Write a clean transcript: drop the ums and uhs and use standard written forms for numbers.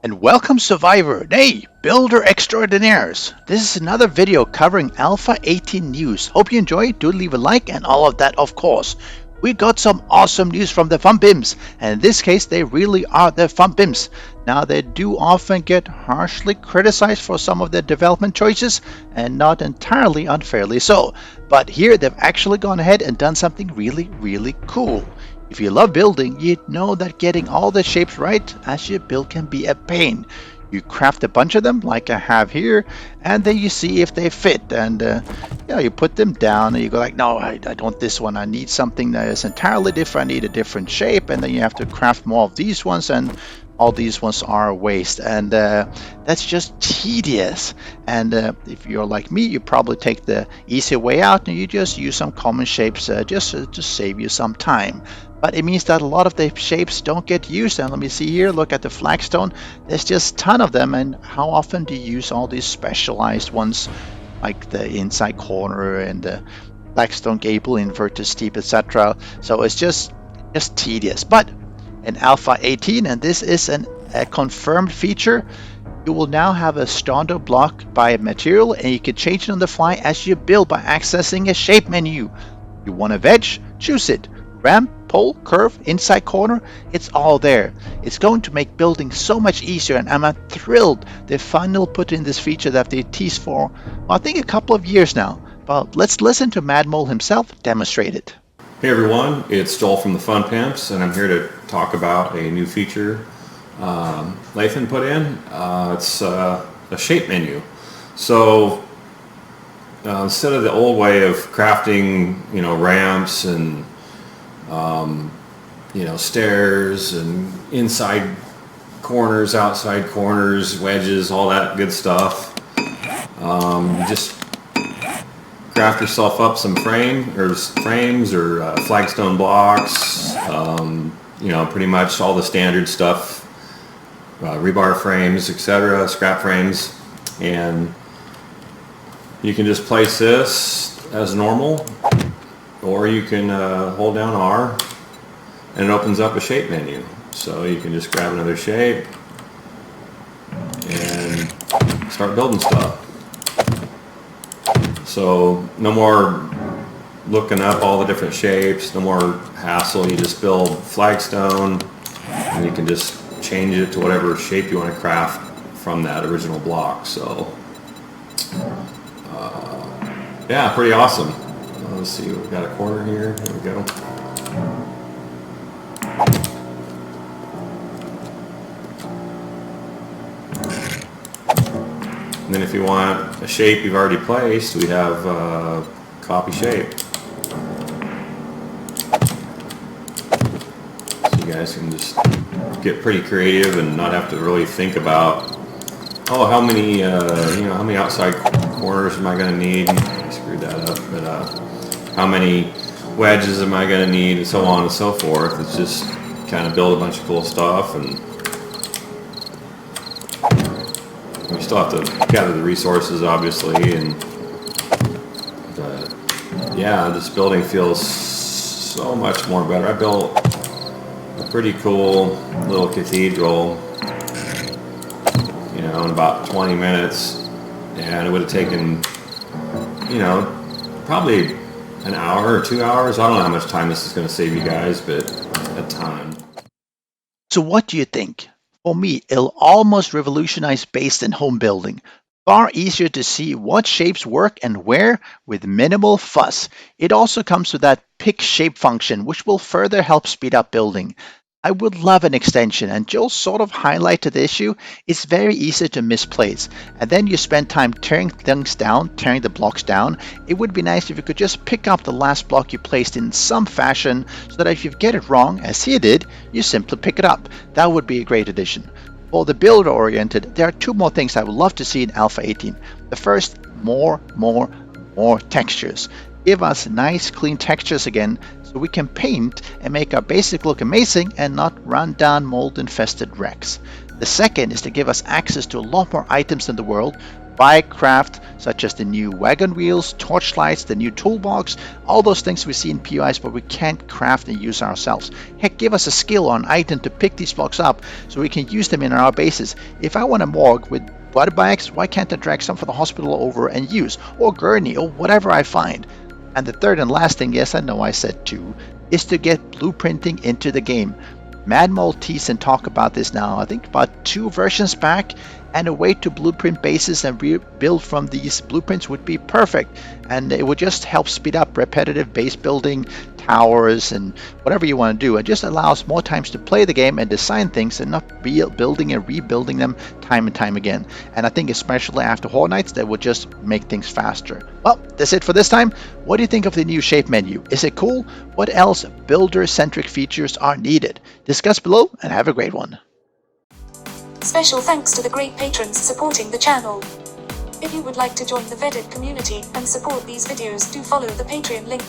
And welcome Survivor, nay, Builder Extraordinaires. This is another video covering Alpha 18 news. Hope you enjoy, do leave a like and all of that of course. We got some awesome news from the FunPimps, and in this case they really are the FunPimps. Now they do often get harshly criticized for some of their development choices, and not entirely unfairly so. But here they've actually gone ahead and done something really cool. If you love building, you'd know that getting all the shapes right as you build can be a pain. You craft a bunch of them like I have here, and then you see if they fit, and you put them down and you go like, no, I don't want this one, I need something that is entirely different, I need a different shape, and then you have to craft more of these ones, and all these ones are a waste, and that's just tedious. And if you're like me, you probably take the easy way out and you just use some common shapes just to save you some time. But it means that a lot of the shapes don't get used. And let me see here, look at the flagstone. There's just a ton of them. And how often do you use all these specialized ones, like the inside corner and the flagstone gable, inverted steep, etc. So it's just tedious. But in Alpha 18, and this is a confirmed feature, you will now have a starter block by material, and you can change it on the fly as you build by accessing a shape menu. You want a wedge? Choose it. Ramp, pole, curve, inside corner, it's all there. It's going to make building so much easier, and I'm thrilled they finally put in this feature that they teased for, well, I think a couple of years now. But let's listen to Madmole himself demonstrate it. Hey everyone, it's Joel from the FunPimps, and I'm here to talk about a new feature Lathan put in. It's a shape menu. So instead of the old way of crafting, ramps and stairs and inside corners, outside corners, wedges, all that good stuff, just craft yourself up some frames or flagstone blocks, pretty much all the standard stuff, rebar frames, etc., scrap frames, and you can just place this as normal, or you can hold down R and it opens up a shape menu. So you can just grab another shape and start building stuff. So no more looking up all the different shapes, no more hassle. You just build flagstone and you can just change it to whatever shape you want to craft from that original block. So yeah, pretty awesome. Let's see, we've got a corner here. There we go. And then if you want a shape you've already placed, we have copy shape. So you guys can just get pretty creative and not have to really think about, oh, how many outside corners am I going to need? I screwed that up, but how many wedges am I going to need, and so on and so forth. It's just kind of build a bunch of cool stuff, and we still have to gather the resources, obviously, but yeah, this building feels so much more better. I built a pretty cool little cathedral, in about 20 minutes, and it would have taken, probably an hour or 2 hours. I don't know how much time this is going to save you guys, but a ton. So what do you think? For me, it'll almost revolutionize base and home building. Far easier to see what shapes work and where with minimal fuss. It also comes with that pick shape function, which will further help speed up building. I would love an extension, and Joel sort of highlighted the issue. It's very easy to misplace, and then you spend time tearing the blocks down. It would be nice if you could just pick up the last block you placed in some fashion, so that if you get it wrong, as he did, you simply pick it up. That would be a great addition. For the builder-oriented, there are two more things I would love to see in Alpha 18. The first, more textures. Give us nice clean textures again, so we can paint and make our basic look amazing and not run down mold infested wrecks. The second is to give us access to a lot more items in the world, buy craft, such as the new wagon wheels, torchlights, the new toolbox, all those things we see in POIs, but we can't craft and use ourselves. Heck, give us a skill or an item to pick these blocks up so we can use them in our bases. If I want a morgue with blood bags, why can't I drag some for the hospital over and use, or gurney, or whatever I find? And the third and last thing, yes, I know I said two, is to get blueprinting into the game. Mad Maltese and talk about this now, I think about 2 versions back, and a way to blueprint bases and rebuild from these blueprints would be perfect. And it would just help speed up repetitive base building, towers, and whatever you want to do. It just allows more times to play the game and design things and not building and rebuilding them time and time again. And I think especially after Horror Nights, that would just make things faster. Well, that's it for this time. What do you think of the new shape menu? Is it cool? What else builder-centric features are needed? Discuss below and have a great one. Special thanks to the great patrons supporting the channel. If you would like to join the vetted community and support these videos, do follow the Patreon link.